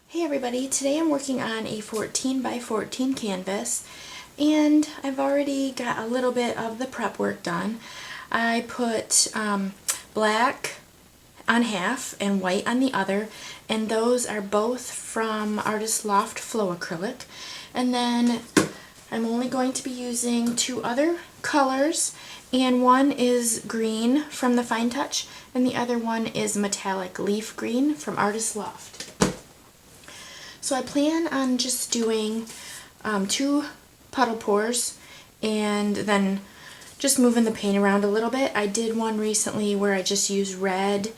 Hey everybody, today I'm working on a 14 by 14 canvas and I've already got a little bit of the prep work done. I put black on half and white on the other, and those are both from Artist Loft Flow Acrylic. And then I'm only going to be using two other colors, and one is green from the Fine Touch and the other one is metallic leaf green from Artist Loft. So I plan on just doing two puddle pours and then just moving the paint around a little bit. I did one recently where I just used red,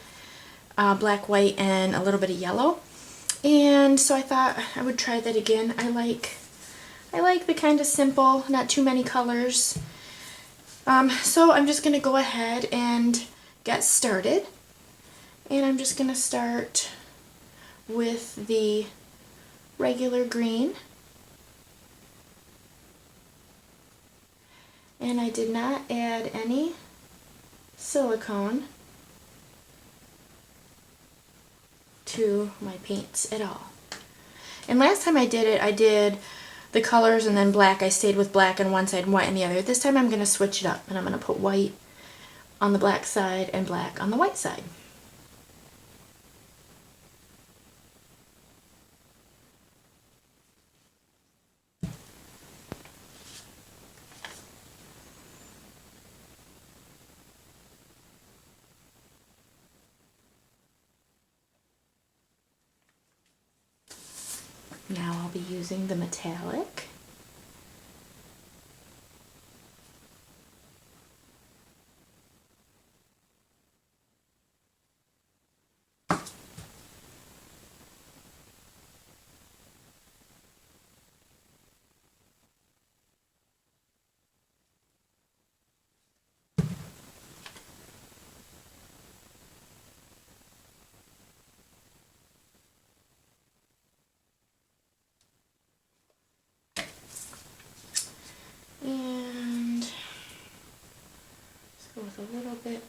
black, white, and a little bit of yellow. And so I thought I would try that again. I like the kind of simple, not too many colors. So I'm just going to go ahead and get started. And I'm just going to start with the regular green. And I did not add any silicone to my paints at all. And last time I did it, I did the colors and then black. I stayed with black on one side and white on the other. This time I'm going to switch it up and I'm going to put white on the black side and black on the white side. Now I'll be using the metallic. And let's go with a little bit.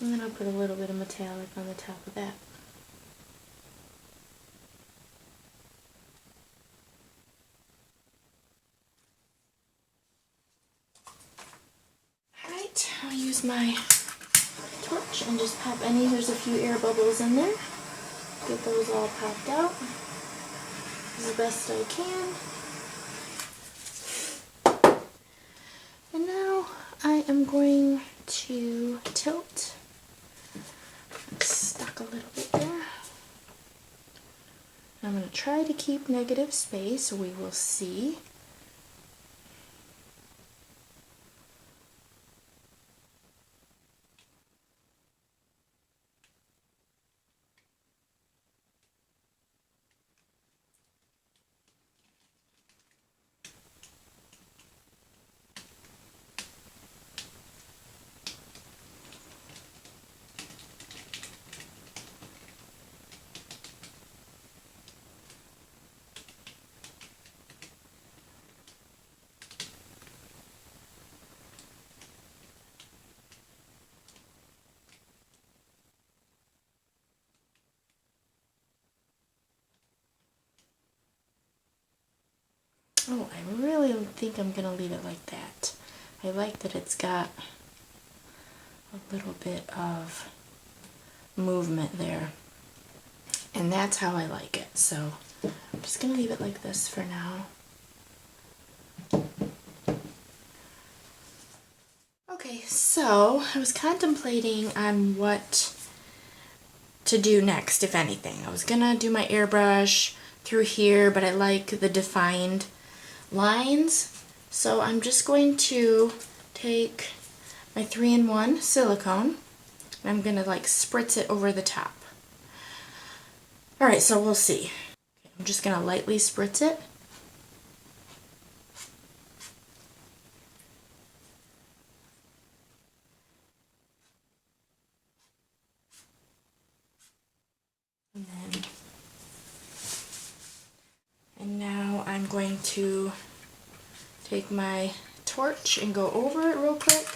And then I'll put a little bit of metallic on the top of that. Alright, I'll use my torch and just pop any. There's a few air bubbles in there. Get those all popped out as best I can. And now I am going to tilt. It's stuck a little bit there. I'm going to try to keep negative space. We will see. Oh, I really think I'm going to leave it like that. I like that it's got a little bit of movement there. And that's how I like it. So I'm just going to leave it like this for now. Okay, so I was contemplating on what to do next, if anything. I was going to do my airbrush through here, but I like the defined lines. So I'm just going to take my 3-in-1 silicone and I'm going to like spritz it over the top. Alright, so we'll see. I'm just going to lightly spritz it. And now I'm going to take my torch and go over it real quick.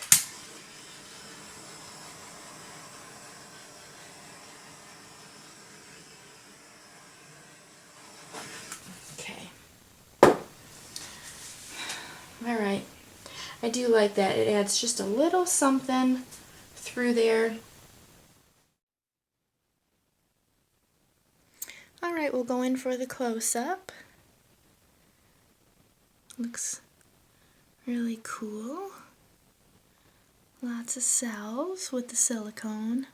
Okay. Alright. I do like that. It adds just a little something through there. Alright, we'll go in for the close-up. Looks really cool. Lots of cells with the silicone.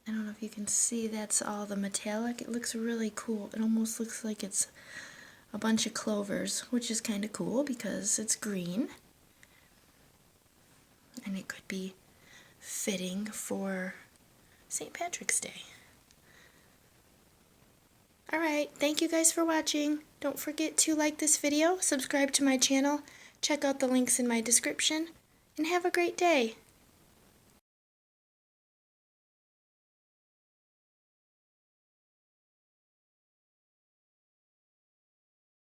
I don't know if you can see, that's all the metallic. It looks really cool. It almost looks like it's a bunch of clovers, which is kind of cool because it's green. And it could be fitting for St. Patrick's Day. Alright, thank you guys for watching. Don't forget to like this video, subscribe to my channel, check out the links in my description, and have a great day.